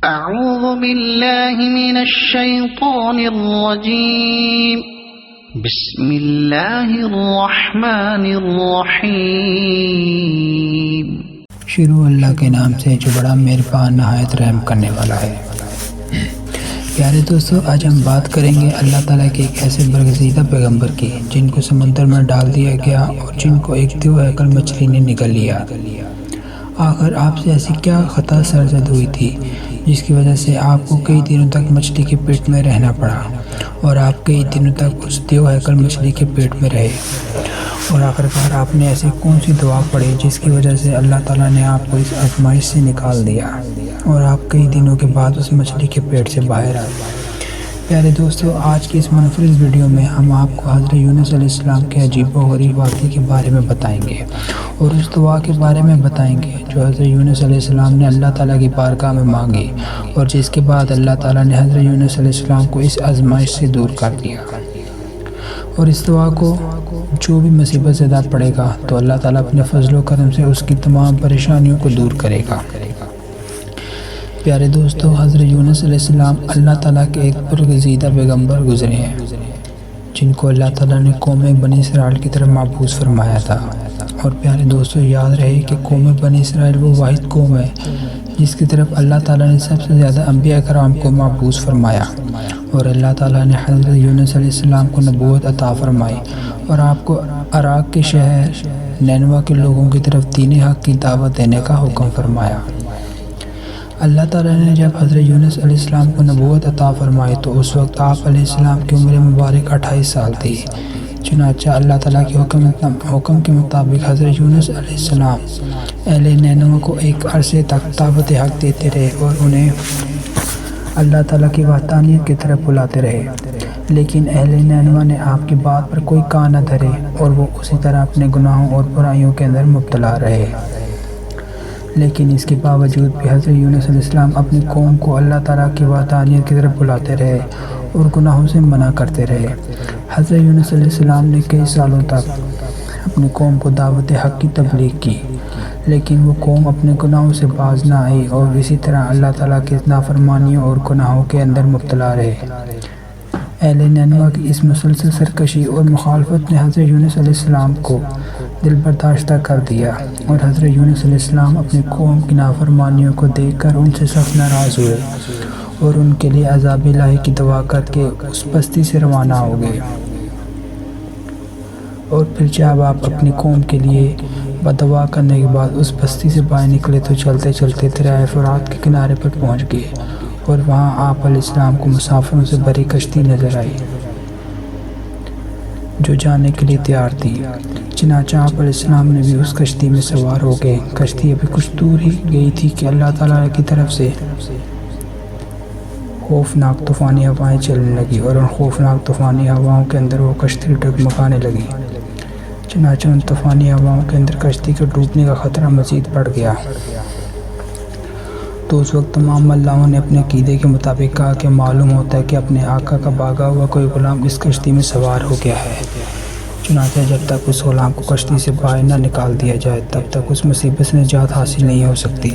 أعوذ بالله من الشيطان الرجيم بسم الله الرحمن الرحيم شروع اللہ کے نام سے جو بڑا مہربان نہایت رحم کرنے والا ہے۔ پیارے دوستو، آج ہم بات کریں گے اللہ تعالیٰ کے ایک ایسے برگزیدہ پیغمبر کی جن کو سمندر میں ڈال دیا گیا اور جن کو ایک دیو ہیکل مچھلی نے نگل لیا۔ آخر آپ سے ایسی کیا خطا سرزد ہوئی تھی جس کی وجہ سے آپ کو کئی دنوں تک مچھلی کے پیٹ میں رہنا پڑا اور آپ کئی دنوں تک اس دیو ہیکل مچھلی کے پیٹ میں رہے، اور آخرکار آپ نے ایسی کون سی دعا پڑھی جس کی وجہ سے اللہ تعالیٰ نے آپ کو اس آزمائش سے نکال دیا اور آپ کئی دنوں کے بعد اس مچھلی کے پیٹ سے باہر آئے۔ پیارے دوستو، آج کی اس منفرد ویڈیو میں ہم آپ کو حضرت یونس علیہ السلام کے عجیب و غریب واقعے کے بارے میں بتائیں گے اور اس دعا کے بارے میں بتائیں گے جو حضرت یونس علیہ السلام نے اللہ تعالیٰ کی بارگاہ میں مانگی اور جس کے بعد اللہ تعالیٰ نے حضرت یونس علیہ السلام کو اس آزمائش سے دور کر دیا۔ اور اس دعا کو جو بھی مصیبت زدہ پڑے گا تو اللہ تعالیٰ اپنے فضل و کرم سے اس کی تمام پریشانیوں کو دور کرے گا۔ پیارے دوستو، حضرت یونس علیہ السلام اللہ تعالیٰ کے ایک برگزیدہ پیغمبر گزرے ہیں جن کو اللہ تعالیٰ نے قوم بنی اسرائیل کی طرف مبعوث فرمایا تھا۔ اور پیارے دوستو، یاد رہے کہ قوم بنی اسرائیل وہ واحد قوم ہے جس کی طرف اللہ تعالیٰ نے سب سے زیادہ انبیاء کرام کو مبعوث فرمایا، اور اللہ تعالیٰ نے حضرت یونس علیہ السلام کو نبوت عطا فرمائی اور آپ کو عراق کے شہر نینوا کے لوگوں کی طرف دین حق کی دعوت دینے کا حکم فرمایا۔ اللہ تعالیٰ نے جب حضرت یونس علیہ السلام کو نبوت عطا فرمائی تو اس وقت آپ علیہ السلام کی عمر مبارک 28 سال تھی۔ چنانچہ اللہ تعالیٰ کے حکم کے مطابق حضرت یونس علیہ السلام اہل نینوا کو ایک عرصے تک دعوت حق دیتے رہے اور انہیں اللہ تعالیٰ کی وحدانیت کی طرف بلاتے رہے، لیکن اہل نینوا نے آپ کی بات پر کوئی کان نہ دھرے اور وہ اسی طرح اپنے گناہوں اور برائیوں کے اندر مبتلا رہے۔ لیکن اس کے باوجود بھی حضرت یونس علیہ السلام اپنی قوم کو اللہ تعالیٰ کی وحدانیت کی طرف بلاتے رہے اور گناہوں سے منع کرتے رہے۔ حضرت یونس علیہ السلام نے کئی سالوں تک اپنی قوم کو دعوت حق کی تبلیغ کی، لیکن وہ قوم اپنے گناہوں سے باز نہ آئی اور اسی طرح اللہ تعالیٰ کی نافرمانیوں اور گناہوں کے اندر مبتلا رہے۔ اہل نینوا کی اس مسلسل سرکشی اور مخالفت نے حضرت یونس علیہ السلام کو دل برداشتہ کر دیا، اور حضرت یونس علیہ السلام اپنی قوم کی نافرمانیوں کو دیکھ کر ان سے سخت ناراض ہوئے اور ان کے لیے عذاب الہی کی دعا کر کے اس بستی سے روانہ ہو گئے۔ اور پھر جب آپ اپنی قوم کے لیے بدعا کرنے کے بعد اس بستی سے باہر نکلے تو چلتے چلتے دریائے فرات کے کنارے پر پہنچ گئے، اور وہاں آپ علیہ السلام کو مسافروں سے بھری کشتی نظر آئی جو جانے کے لیے تیار تھی۔ چنانچہ آپ علیہ السلام نے بھی اس کشتی میں سوار ہو گئے۔ کشتی ابھی کچھ دور ہی گئی تھی کہ اللہ تعالیٰ کی طرف سے خوفناک طوفانی ہوائیں چلنے لگی، اور ان خوفناک طوفانی ہواؤں کے اندر وہ کشتی ڈگمگانے لگی۔ چنانچہ ان طوفانی ہواؤں کے اندر کشتی کے ڈوبنے کا خطرہ مزید بڑھ گیا۔ تو اس وقت تمام ملاحوں نے اپنے عقیدے کے مطابق کہا کہ معلوم ہوتا ہے کہ اپنے آقا کا بھاگا ہوا کوئی غلام اس کشتی میں سوار ہو گیا ہے۔ چنانچہ جب تک اس غلام کو کشتی سے باہر نہ نکال دیا جائے تب تک اس مصیبت سے نجات حاصل نہیں ہو سکتی۔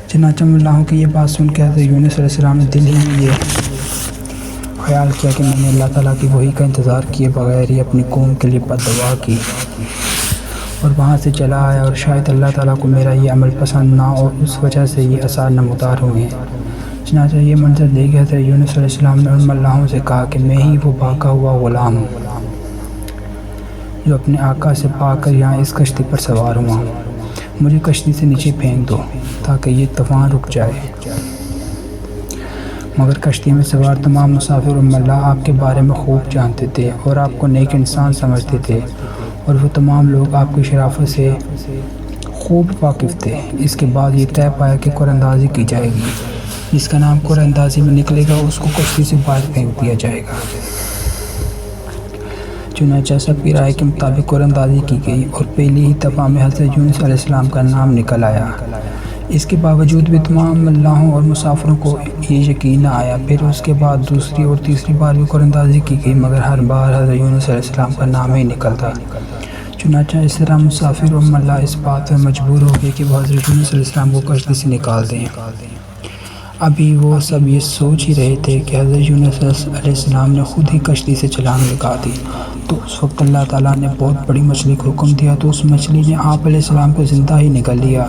چنانچہ ملاحوں کی یہ بات سن کے حضرت یونس علیہ السلام نے دل ہی میں یہ خیال کیا کہ میں نے اللہ تعالیٰ کی وحی کا انتظار کیے بغیر ہی اپنی قوم کے لیے بددعا کی اور وہاں سے چلا آیا، اور شاید اللہ تعالیٰ کو میرا یہ عمل پسند نہ اور اس وجہ سے یہ آثار نمودار ہوئے ہیں۔ چنانچہ یہ منظر دیکھ کے حضرت یونس علیہ السلام نے ان ملاحوں سے کہا کہ میں ہی وہ بھاگا ہوا غلام ہوں جو اپنے آقا سے پا کر یہاں اس کشتی پر سوار ہوا ہوں۔ مجھے کشتی سے نیچے پھینک دو تاکہ یہ طوفان رک جائے۔ مگر کشتی میں سوار تمام مسافر اور ملاح آپ کے بارے میں خوب جانتے تھے اور آپ کو نیک انسان سمجھتے تھے، اور وہ تمام لوگ آپ کی شرافت سے خوب واقف تھے۔ اس کے بعد یہ طے پایا کہ قرآن اندازی کی جائے گی۔ جس کا نام قرآن اندازی میں نکلے گا اس کو کشتی سے باہر پھینک دیا جائے گا۔ چنانچہ سب کی رائے کے مطابق قرآن اندازی کی گئی اور پہلی ہی دفعہ میں حضرت یونس علیہ السلام کا نام نکل آیا۔ اس کے باوجود بھی تمام ملاحوں اور مسافروں کو یہ یقین نہ آیا۔ پھر اس کے بعد دوسری اور تیسری بار بھی قرآن اندازی کی گئی، مگر ہر بار حضرت یونس علیہ السلام کا نام ہی نکلتا۔ چنانچہ اس طرح مسافر اور ملاح اس بات پر مجبور ہو گئے کہ وہ حضرت یونس علیہ السلام کو کشتی سے نکال دیں۔ ابھی وہ سب یہ سوچ ہی رہے تھے کہ حضرت یونس علیہ السلام نے خود ہی کشتی سے چھلانگ لگا دی، تو اس وقت اللہ تعالیٰ نے بہت بڑی مچھلی کو حکم دیا، تو اس مچھلی نے آپ علیہ السلام کو زندہ ہی نگل لیا،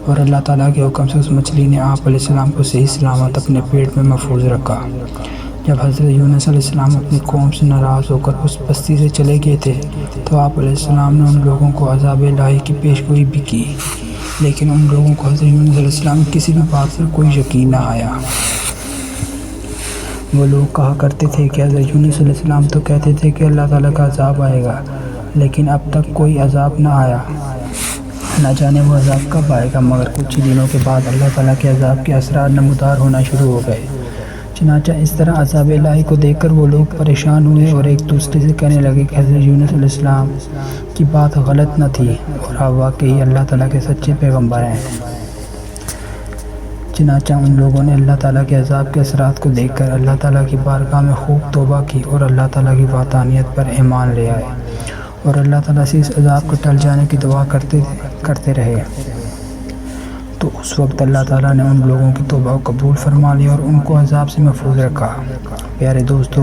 اور اللہ تعالیٰ کے حکم سے اس مچھلی نے آپ علیہ السلام کو صحیح سلامت اپنے پیٹ میں محفوظ رکھا۔ جب حضرت یونس علیہ السلام اپنی قوم سے ناراض ہو کر اس بستی سے چلے گئے تھے تو آپ علیہ السلام نے ان لوگوں کو عذاب الہی کی پیشگوئی بھی کی، لیکن ان لوگوں کو حضرت یونس علیہ السلام کی کسی بھی بات پر کوئی یقین نہ آیا۔ وہ لوگ کہا کرتے تھے کہ حضرت یونس علیہ السلام تو کہتے تھے کہ اللہ تعالیٰ کا عذاب آئے گا، لیکن اب تک کوئی عذاب نہ آیا، نہ جانے وہ عذاب کب آئے گا۔ مگر کچھ ہی دنوں کے بعد اللہ تعالیٰ کے عذاب کے اثرات نمودار ہونا شروع ہو گئے۔ چنانچہ اس طرح عذاب الہی کو دیکھ کر وہ لوگ پریشان ہوئے اور ایک دوسرے سے کہنے لگے کہ حضرت یونس علیہ السلام کی بات غلط نہ تھی اور آپ واقعی اللہ تعالیٰ کے سچے پیغمبر ہیں۔ چنانچہ ان لوگوں نے اللہ تعالیٰ کے عذاب کے اثرات کو دیکھ کر اللہ تعالیٰ کی بارگاہ میں خوب توبہ کی اور اللہ تعالیٰ کی وحدانیت پر ایمان لے آئے، اور اللہ تعالیٰ سے اس عذاب کو ٹل جانے کی دعا کرتے رہے۔ تو اس وقت اللہ تعالیٰ نے ان لوگوں کی توبہ کو قبول فرما لیا اور ان کو عذاب سے محفوظ رکھا۔ پیارے دوستو،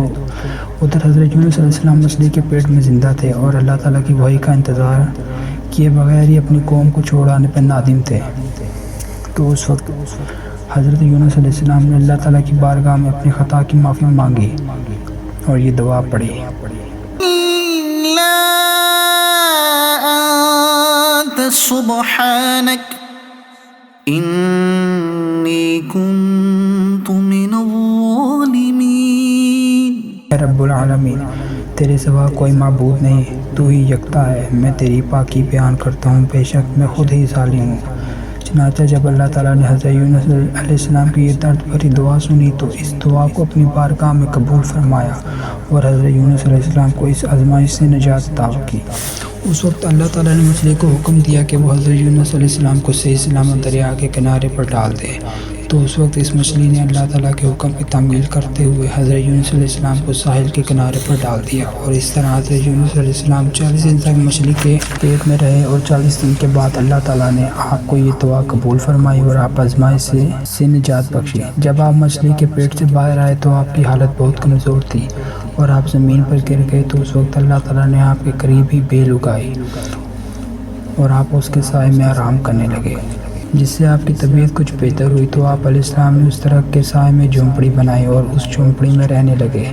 ادھر حضرت یونس علیہ السلام مچھلی کے پیٹ میں زندہ تھے اور اللہ تعالیٰ کی وحی کا انتظار کیے بغیر ہی اپنی قوم کو چھوڑ آنے پر نادم تھے۔ تو اس وقت حضرت یونس علیہ السلام نے اللہ تعالیٰ کی بارگاہ میں اپنی خطا کی معافی مانگی اور یہ دعا پڑھی: سبحانک انی کنت من الظالمین۔ اے رب العالمین، تیرے سوا کوئی معبود نہیں، تو ہی یکتا ہے، میں تیری پاکی بیان کرتا ہوں، بے شک میں خود ہی ظالم ہوں۔ چنانچہ جب اللہ تعالیٰ نے حضرت یونس علیہ السلام کی یہ درد بھری دعا سنی تو اس دعا کو اپنی بارگاہ میں قبول فرمایا اور حضرت یونس علیہ السلام کو اس آزمائش سے نجات عطا کی۔ اس وقت اللہ تعالیٰ نے مچھلی کو حکم دیا کہ وہ حضرت یونس علیہ السلام کو صحیح سلامت دریا کے کنارے پر ڈال دے، تو اس وقت اس مچھلی نے اللہ تعالیٰ کے حکم کی تعمیل کرتے ہوئے حضرت یونس علیہ السلام کو ساحل کے کنارے پر ڈال دیا، اور اس طرح حضرت یونس علیہ السلام 40 دن تک مچھلی کے پیٹ میں رہے، اور 40 دن کے بعد اللہ تعالیٰ نے آپ کو یہ دعا قبول فرمائی اور آپ آزمائش سے نجات بخشی۔ جب آپ مچھلی کے پیٹ سے باہر آئے تو آپ کی حالت بہت کمزور تھی اور آپ زمین پر گر گئے، تو اس وقت اللہ تعالیٰ نے آپ کے قریب ہی بیل اگائی اور آپ اس کے سائے میں آرام کرنے لگے، جس سے آپ کی طبیعت کچھ بہتر ہوئی۔ تو آپ علیہ السلام نے اس طرح کے سائے میں جھونپڑی بنائی اور اس جھونپڑی میں رہنے لگے۔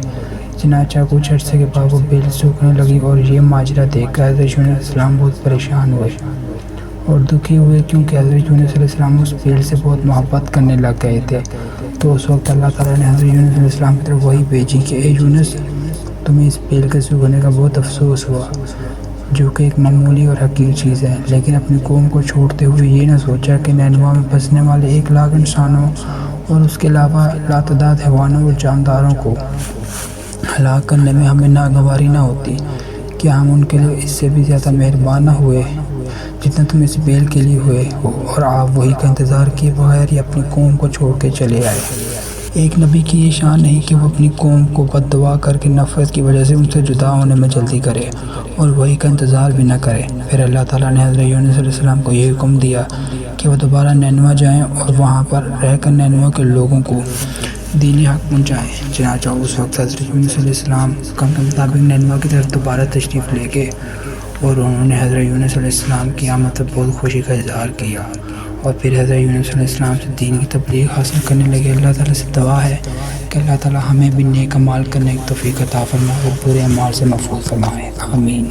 چنانچہ کچھ عرصے کے بعد وہ بیل سوکھنے لگی، اور یہ ماجرا دیکھ کر حضرت یونس علیہ السلام بہت پریشان ہوئے اور دکھی ہوئے، کیونکہ حضرت یونس علیہ السلام اس بیل سے بہت محبت کرنے لگ گئے تھے۔ تو اس وقت اللہ تعالیٰ نے حضرت یونس علیہ السلام کی طرف وحی بھیجی کہ اے یونس، تمہیں اس بیل کے سوکھنے کا بہت افسوس ہوا، جو کہ ایک معمولی اور حقیر چیز ہے، لیکن اپنی قوم کو چھوڑتے ہوئے یہ نہ سوچا کہ نینوا میں بسنے والے 1 لاکھ انسانوں اور اس کے علاوہ لاتعداد حیوانوں اور جانداروں کو ہلاک کرنے میں ہمیں ناگواری نہ ہوتی، کیا ہم ان کے لیے اس سے بھی زیادہ مہربان نہ ہوئے جتنا تم اس بیل کے لیے ہوئے ہو؟ اور آپ وہی کا انتظار کیے بغیر ہی اپنی قوم کو چھوڑ کے چلے آئے۔ ایک نبی کی یہ شان نہیں کہ وہ اپنی قوم کو بد دعا کر کے نفرت کی وجہ سے ان سے جدا ہونے میں جلدی کرے اور وہی کا انتظار بھی نہ کرے۔ پھر اللہ تعالیٰ نے حضرت یونس علیہ السلام کو یہ حکم دیا کہ وہ دوبارہ نینوا جائیں اور وہاں پر رہ کر نینوا کے لوگوں کو دینی حق پہنچائیں۔ چنانچہ اس وقت حضرت یونس علیہ السلام حکم کے مطابق نینوا کی طرف دوبارہ تشریف لے گئے، اور انہوں نے حضرت یونس علیہ السلام کی آمد پر بہت خوشی کا اظہار کیا، اور پھر حضرت یونس علیہ السلام سے دین کی تبلیغ حاصل کرنے لگے۔ اللہ تعالیٰ سے دعا ہے کہ اللہ تعالیٰ ہمیں بھی نیک اعمال کرنے کی توفیق عطا فرمائے اور برے اعمال سے محفوظ فرمائے، آمین۔